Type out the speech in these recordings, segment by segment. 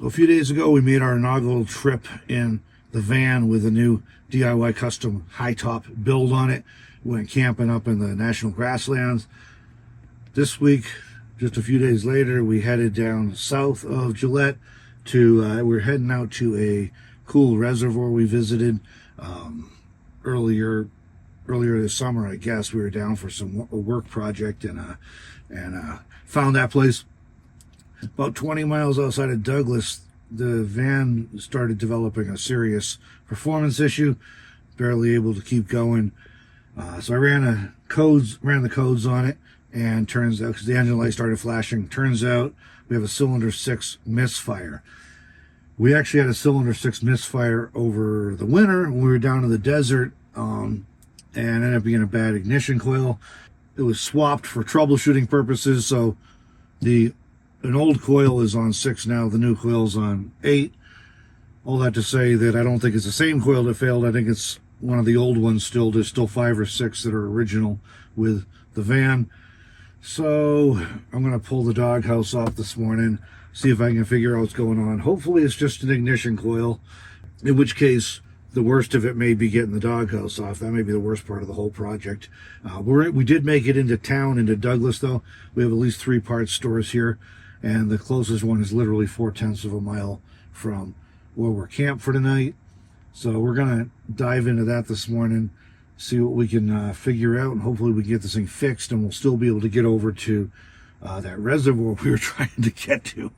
A few days ago, we made our inaugural trip in the van with a new DIY custom high-top build on it. We went camping up in the national grasslands. This week, just a few days later, we headed down south of Gillette to, we're heading out to a cool reservoir we visited earlier this summer. I guess we were down for a work project and found that place. About 20 miles outside of Douglas, the van started developing a serious performance issue, barely able to keep going. So I ran the codes on it, and turns out, because the engine light started flashing, turns out we have a cylinder 6 misfire. We actually had a cylinder 6 misfire over the winter when we were down in the desert, and ended up being a bad ignition coil. It was swapped for troubleshooting purposes, so an old coil is on 6 now, the new coil's on 8. All that to say that I don't think it's the same coil that failed. I think it's one of the old ones still. There's still 5 or 6 that are original with the van. So I'm going to pull the doghouse off this morning, see if I can figure out what's going on. Hopefully it's just an ignition coil, in which case the worst of it may be getting the doghouse off. That may be the worst part of the whole project. We did make it into town, into Douglas, though. We have at least 3 parts stores here, and the closest one is literally 0.4 of a mile from where we're camped for tonight. So we're going to dive into that this morning, see what we can figure out, and hopefully we can get this thing fixed, and we'll still be able to get over to that reservoir we were trying to get to.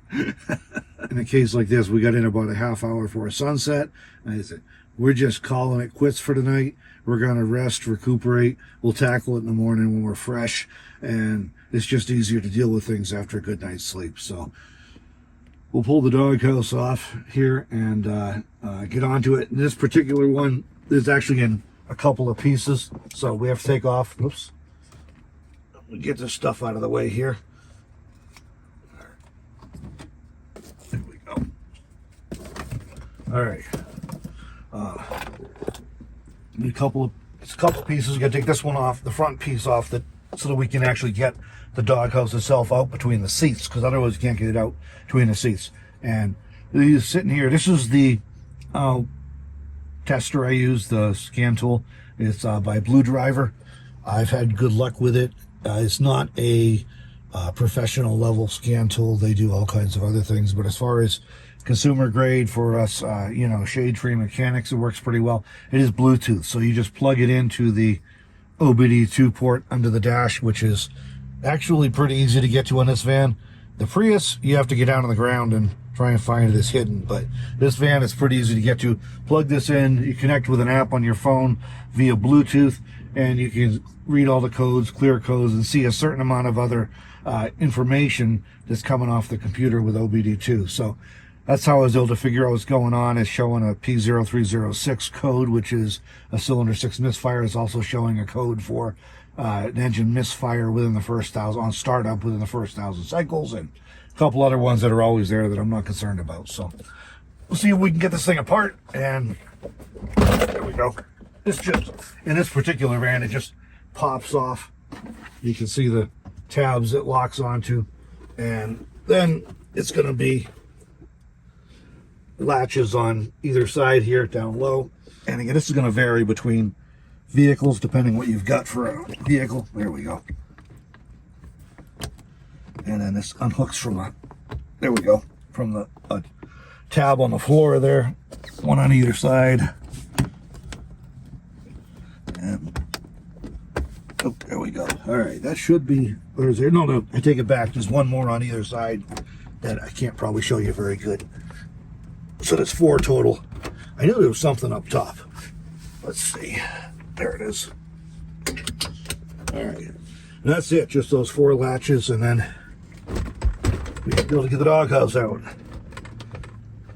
In a case like this, we got in about a half hour for a sunset, and I said, we're just calling it quits for tonight. We're going to rest, recuperate. We'll tackle it in the morning when we're fresh, and it's just easier to deal with things after a good night's sleep. So we'll pull the doghouse off here and get onto it. And this particular one is actually in a couple of pieces, so we have to take off. Oops. Get this stuff out of the way here. There we go. All right. Need a couple pieces. We got to take this one off, the front piece off, so that we can actually get the doghouse itself out between the seats, because otherwise you can't get it out between the seats. And he's sitting here. This is the tester I use, the scan tool. It's by Blue Driver. I've had good luck with it. It's not a professional level scan tool. They do all kinds of other things, but as far as consumer grade for us, shade tree mechanics, it works pretty well. It is Bluetooth, so you just plug it into the OBD2 port under the dash, which is actually pretty easy to get to on this van. The Prius, you have to get down on the ground and try and find it as hidden, but this van is pretty easy to get to. Plug this in, you connect with an app on your phone via Bluetooth, and you can read all the codes, clear codes, and see a certain amount of other information that's coming off the computer with OBD2. So that's how I was able to figure out what's going on. It's showing a P0306 code, which is a cylinder 6 misfire. It's also showing a code for an engine misfire within the first 1,000, on startup within the first 1,000 cycles, and a couple other ones that are always there that I'm not concerned about. So we'll see if we can get this thing apart, and there we go. In this particular van, it just pops off. You can see the tabs it locks onto, and then it's going to be latches on either side here down low. And again, this is going to vary between vehicles depending what you've got for a vehicle. There we go. And then this unhooks from the tab on the floor there, one on either side. And oh, there we go. All right, that should be, or is there? No, I take it back. There's one more on either side that I can't probably show you very good. So that's 4 total. I knew there was something up top. Let's see. There it is. All right. And that's it. Just those 4 latches, and then we should be able to get the doghouse out.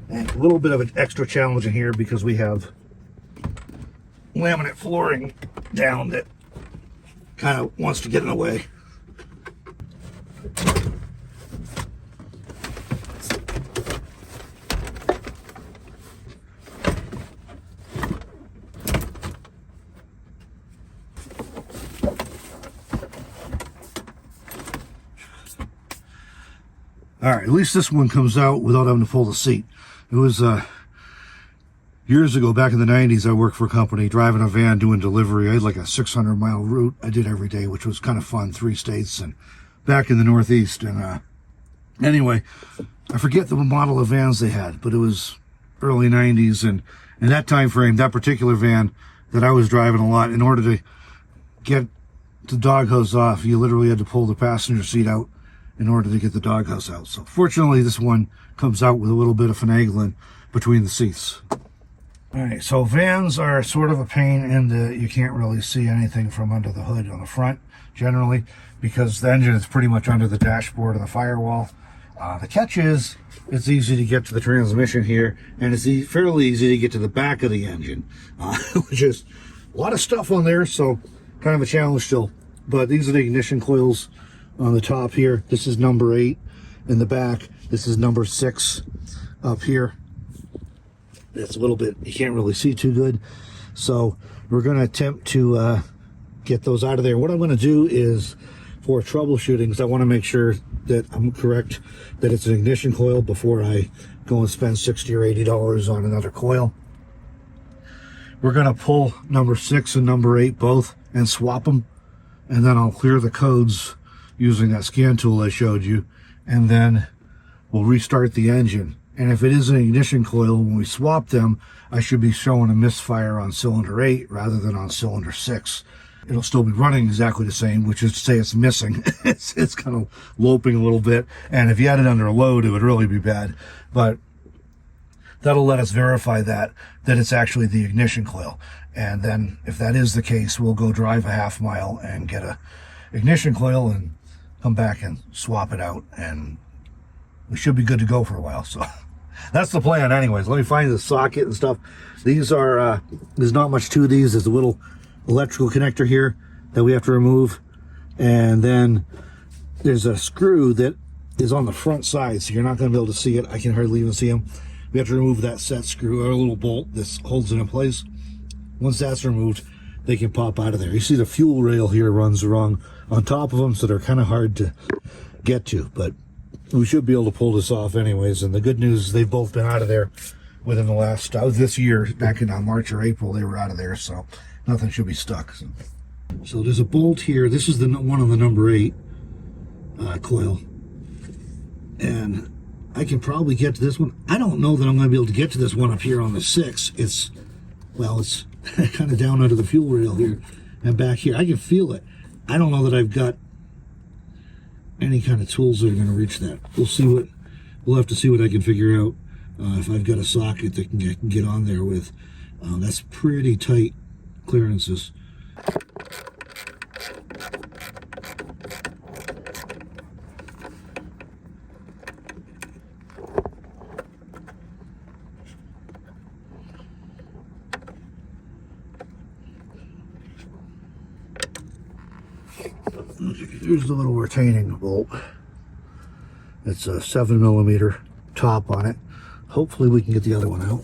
And a little bit of an extra challenge in here because we have laminate flooring down that kind of wants to get in the way. All All right, at least this one comes out without having to pull the seat. It was years ago, back in the 90s, I worked for a company driving a van doing delivery. I had like a 600-mile route I did every day, which was kind of fun, 3 states and back in the Northeast. And anyway, I forget the model of vans they had, but it was early 90s. And in that time frame, that particular van that I was driving a lot, in order to get the doghouse off, you literally had to pull the passenger seat out in order to get the doghouse out. So fortunately, this one comes out with a little bit of finagling between the seats. All right, so vans are sort of a pain in that you can't really see anything from under the hood on the front, generally, because the engine is pretty much under the dashboard of the firewall. The catch is, it's easy to get to the transmission here, and it's fairly easy to get to the back of the engine, which is a lot of stuff on there, so kind of a challenge still. But these are the ignition coils on the top here. This is number 8 in the back. This is number 6 up here. It's a little bit, you can't really see too good. So we're going to attempt to get those out of there. What I'm going to do is, for troubleshooting, because I want to make sure that I'm correct, that it's an ignition coil before I go and spend $60 or $80 on another coil. We're going to pull number 6 and number 8 both and swap them. And then I'll clear the codes using that scan tool I showed you. And then we'll restart the engine. And if it is an ignition coil, when we swap them, I should be showing a misfire on cylinder 8 rather than on cylinder 6. It'll still be running exactly the same, which is to say it's missing. it's kind of loping a little bit. And if you had it under a load, it would really be bad. But that'll let us verify that it's actually the ignition coil. And then if that is the case, we'll go drive a half mile and get a ignition coil and come back and swap it out. And we should be good to go for a while. So that's the plan anyways. Let me find the socket and stuff. These are, there's not much to these. There's a little electrical connector here that we have to remove. And then there's a screw that is on the front side, so you're not going to be able to see it. I can hardly even see them. We have to remove that set screw, or a little bolt that holds it in place. Once that's removed, they can pop out of there. You see the fuel rail here runs along on top of them, so they're kind of hard to get to, but we should be able to pull this off anyways. And the good news is they've both been out of there within the last, this year, back in March or April, they were out of there, so nothing should be stuck. So there's a bolt here. This is the one on the number 8 coil. And I can probably get to this one. I don't know that I'm going to be able to get to this one up here on the 6. It's kind of down under the fuel rail here and back here. I can feel it. I don't know that I've got any kind of tools that are going to reach that. We'll have to see what I can figure out if I've got a socket that can get on there with. That's pretty tight clearances. Here's the little retaining bolt. It's a 7mm top on it. Hopefully we can get the other one out.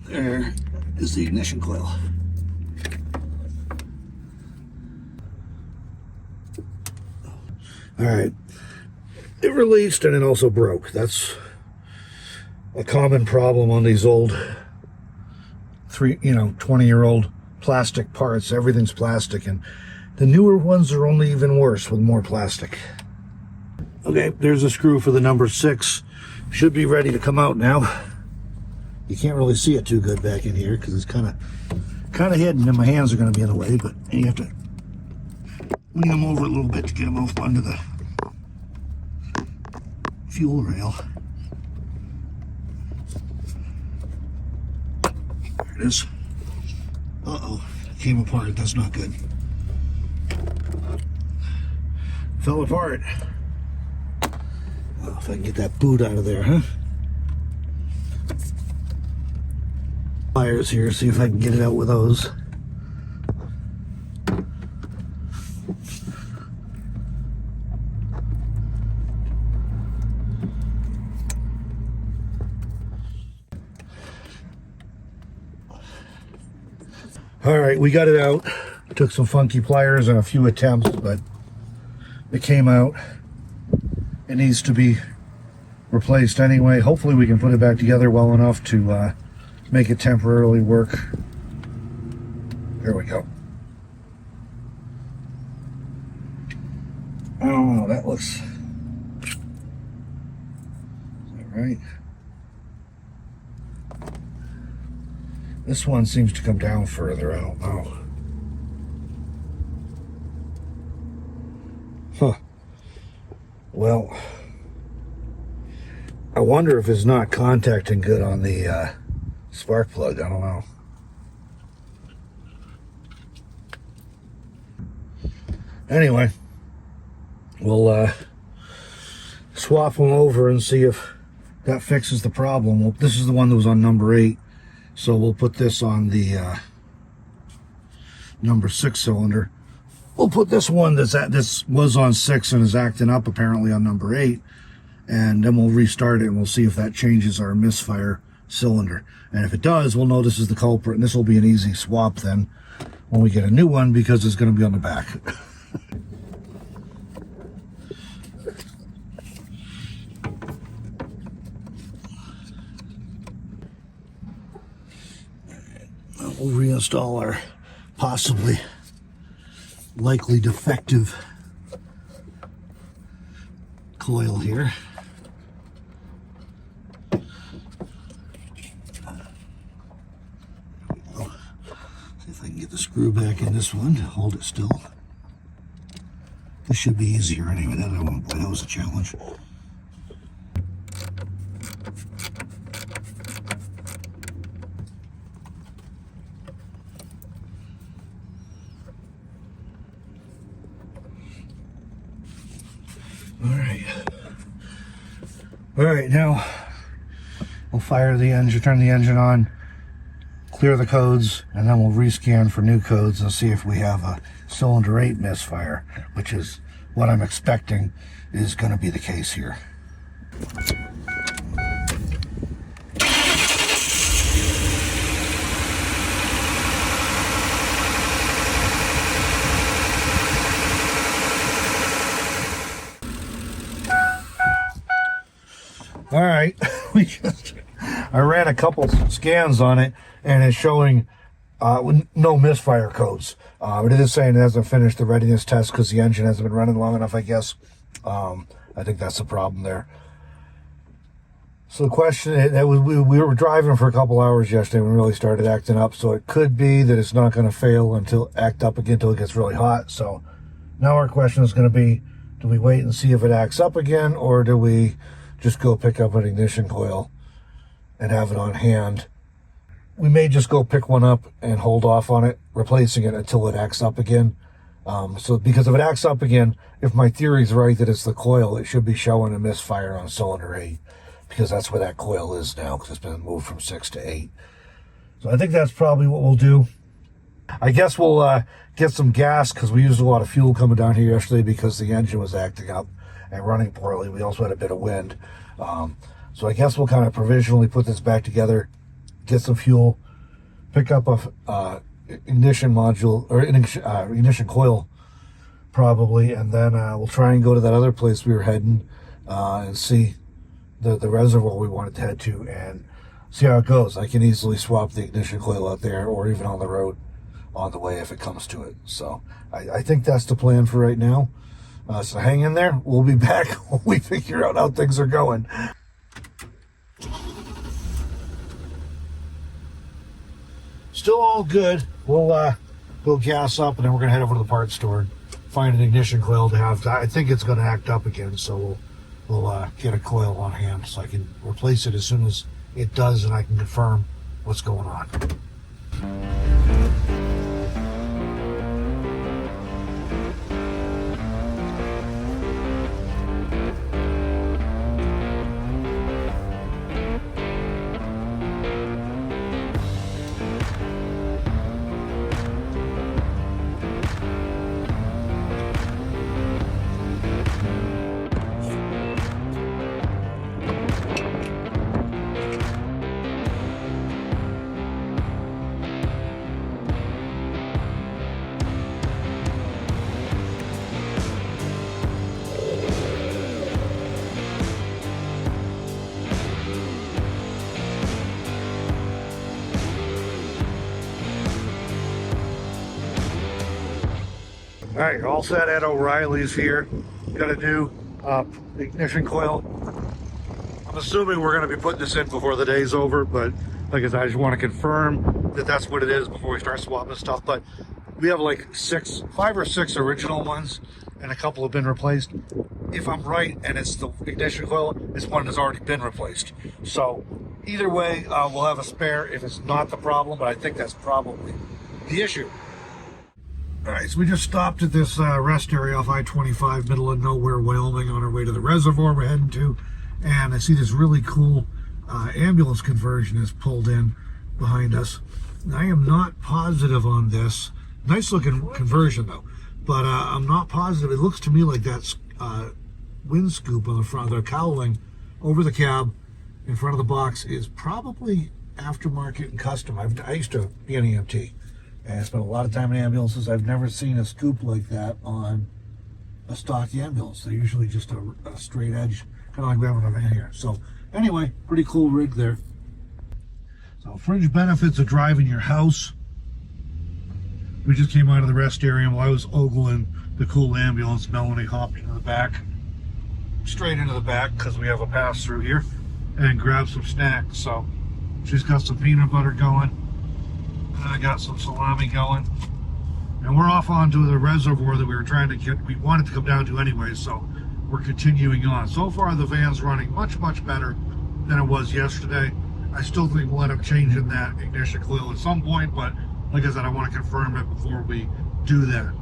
There is the ignition coil. All right, it released and it also broke. That's a common problem on these old 20-year-old plastic parts. Everything's plastic, and the newer ones are only even worse with more plastic. Okay, there's a screw for the number 6. Should be ready to come out now. You can't really see it too good back in here because it's kind of hidden, and my hands are going to be in the way, but you have to lean them over a little bit to get them off under the fuel rail. There it is. Uh-oh, it came apart. That's not good. Fell apart. Well, if I can get that boot out of there, huh? Pliers here, see if I can get it out with those. All right, we got it out. Took some funky pliers and a few attempts, but it came out. It needs to be replaced anyway. Hopefully we can put it back together well enough to make it temporarily work. There we go. Oh, that looks... Is that right? This one seems to come down further. I don't know. Huh. Well, I wonder if it's not contacting good on the spark plug. I don't know. Anyway, we'll swap them over and see if that fixes the problem. Well, this is the one that was on number 8, so we'll put this on the number 6 cylinder. We'll put this one this was on 6 and is acting up apparently on number 8, and then we'll restart it and we'll see if that changes our misfire cylinder. And if it does, we'll know this is the culprit, and this will be an easy swap then when we get a new one, because it's going to be on the back. We'll reinstall our possibly likely defective coil here. See if I can get the screw back in this one. Hold it still. This should be easier anyway. That was a challenge. All right, now we'll fire the engine, turn the engine on, clear the codes, and then we'll rescan for new codes and see if we have a cylinder 8 misfire, which is what I'm expecting is going to be the case here. All right, I ran a couple scans on it, and it's showing no misfire codes. But it is saying it hasn't finished the readiness test because the engine hasn't been running long enough, I guess. I think that's the problem there. So the question is, we were driving for a couple hours yesterday when we really started acting up, so it could be that it's not going to fail act up again until it gets really hot. So now our question is going to be, do we wait and see if it acts up again, or do we just go pick up an ignition coil and have it on hand? We may just go pick one up and hold off on it, replacing it until it acts up again. So because if it acts up again, if my theory is right that it's the coil, it should be showing a misfire on cylinder 8, because that's where that coil is now, because it's been moved from 6 to 8. So I think that's probably what we'll do. I guess we'll get some gas, because we used a lot of fuel coming down here yesterday because the engine was acting up and running poorly. We also had a bit of wind. So I guess we'll kind of provisionally put this back together, get some fuel, pick up a ignition module, or ignition coil probably, and then we'll try and go to that other place we were heading and see the reservoir we wanted to head to and see how it goes. I can easily swap the ignition coil out there, or even on the road on the way if it comes to it. So I think that's the plan for right now. So hang in there. We'll be back when we figure out how things are going. Still all good. We'll gas up, and then we're going to head over to the parts store and find an ignition coil to have. I think it's going to act up again, so we'll get a coil on hand so I can replace it as soon as it does, and I can confirm what's going on. All right, all set at O'Reilly's here. Got a new ignition coil. I'm assuming we're going to be putting this in before the day's over, but like I said, I just want to confirm that that's what it is before we start swapping stuff. But we have like 5 or 6 original ones, and a couple have been replaced. If I'm right, and it's the ignition coil, this one has already been replaced. So either way, we'll have a spare if it's not the problem, but I think that's probably the issue. All right, so we just stopped at this rest area off I-25, middle of nowhere, Wyoming, on our way to the reservoir we're heading to. And I see this really cool ambulance conversion is pulled in behind us. I am not positive on this. Nice looking conversion though, but I'm not positive. It looks to me like that's wind scoop on the front, the cowling over the cab in front of the box is probably aftermarket and custom. I used to be an EMT and I spent a lot of time in ambulances. I've never seen a scoop like that on a stock ambulance. They're usually just a straight edge, kind of like we have in a van here. So anyway, pretty cool rig there. So fringe benefits of driving your house. We just came out of the rest area while I was ogling the cool ambulance. Melanie hopped into the back, straight into the back because we have a pass through here, and grabbed some snacks. So she's got some peanut butter going, and I got some salami going. And we're off onto the reservoir that we were trying to get, we wanted to come down to anyway, so we're continuing on. So far the van's running much, much better than it was yesterday. I still think we'll end up changing that ignition coil at some point, but like I said, I want to confirm it before we do that.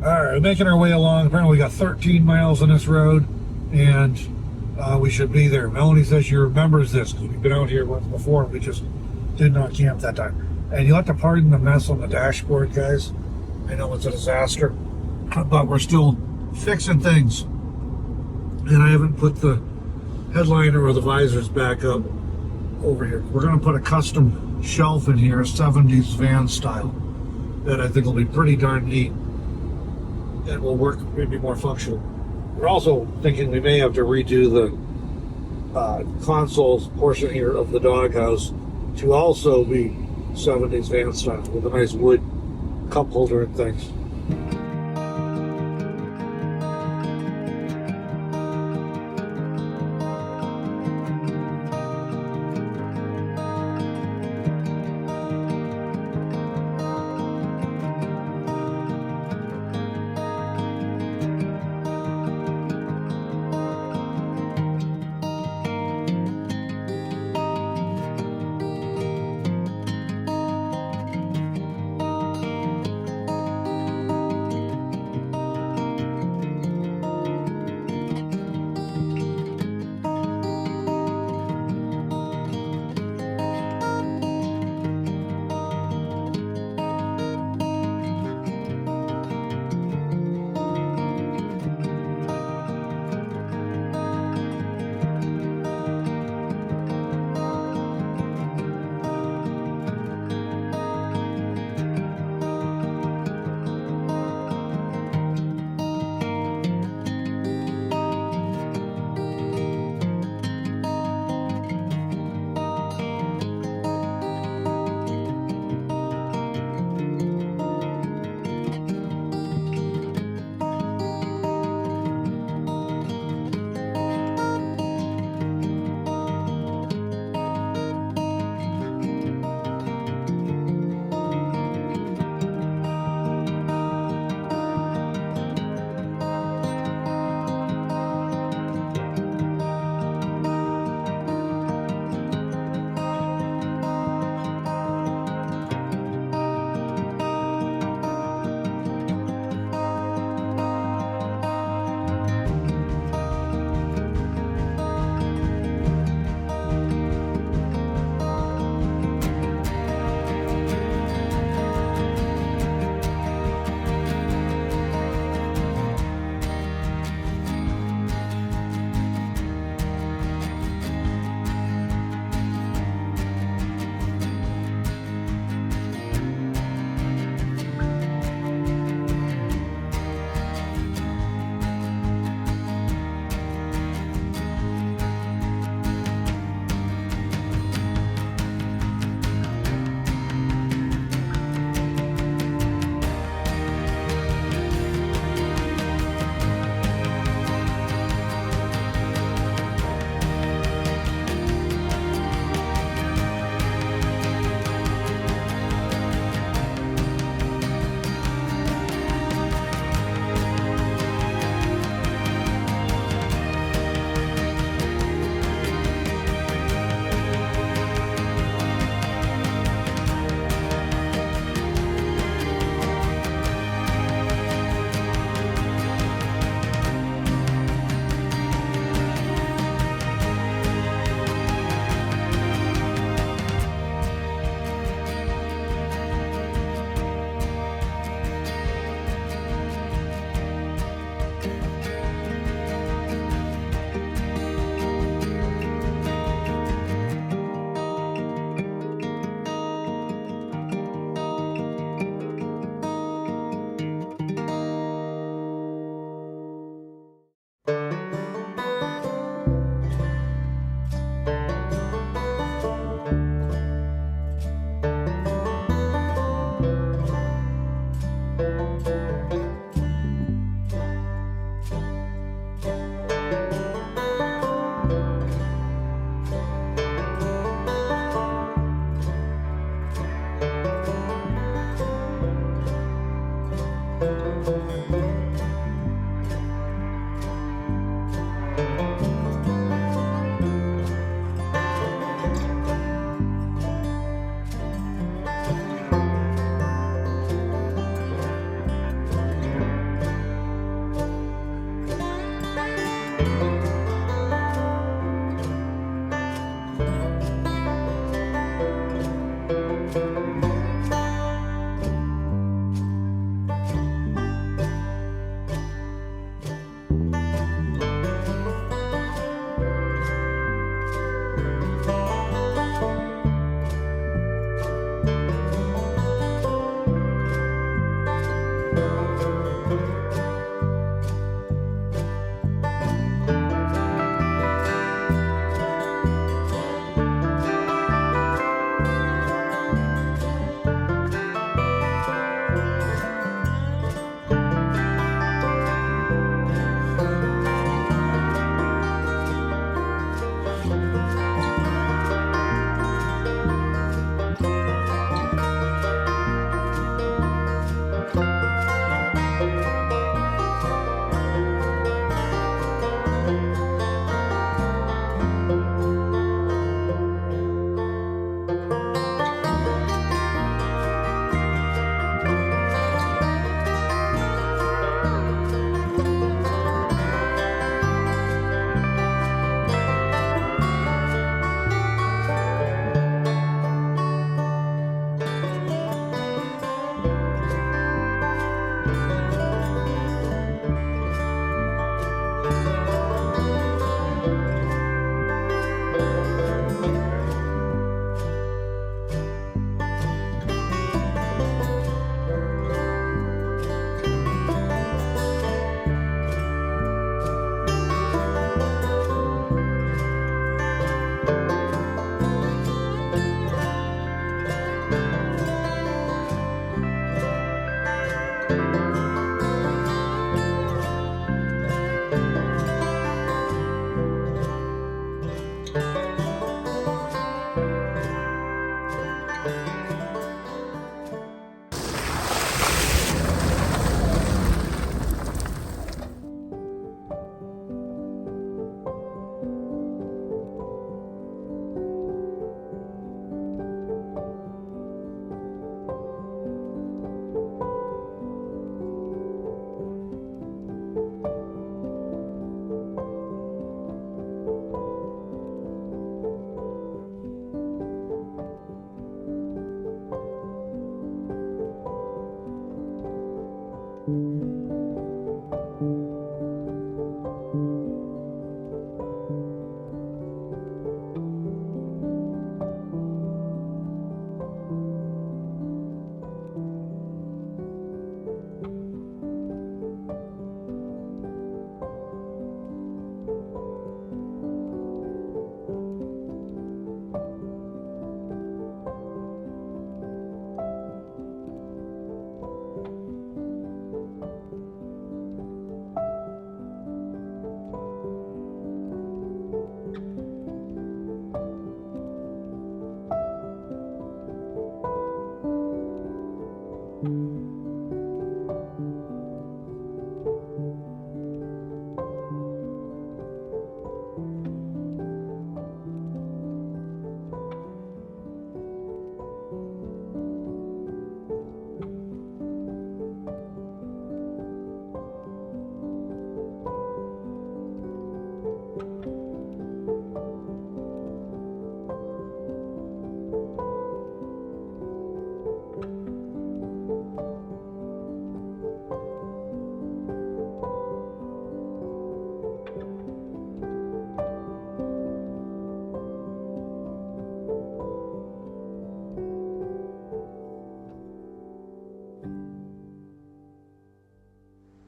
All right, making our way along. Apparently we got 13 miles on this road, and we should be there. Melanie says she remembers this because we've been out here once before. We just did not camp that time. And you'll have to pardon the mess on the dashboard, guys. I know it's a disaster, but we're still fixing things. And I haven't put the headliner or the visors back up over here. We're going to put a custom shelf in here, 70s van style, that I think will be pretty darn neat and will work, maybe more functional. We're also thinking we may have to redo the console portion here of the doghouse to also be 70s van style with a nice wood cup holder and things.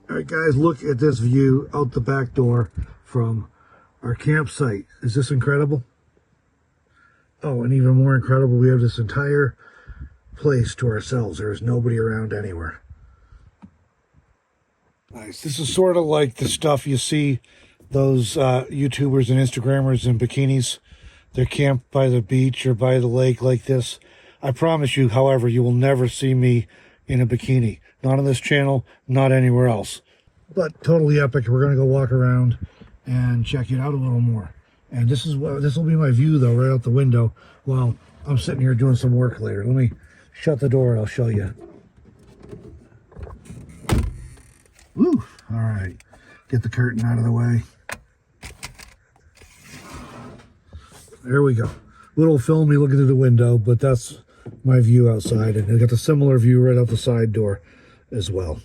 All right, guys, look at this view out the back door from our campsite. Is this incredible? Oh, and even more incredible, we have this entire place to ourselves. There is nobody around anywhere. Nice. This is sort of like the stuff you see those YouTubers and Instagrammers in bikinis. They're camped by the beach or by the lake like this. I promise you, however, you will never see me in a bikini. Not on this channel, not anywhere else. But totally epic. We're gonna go walk around and check it out a little more. And this will be my view though, right out the window while I'm sitting here doing some work later. Let me shut the door and I'll show you. Woo! All right, get the curtain out of the way. There we go. Little filmy looking through the window, but that's my view outside. And I got the similar view right out the side door as well.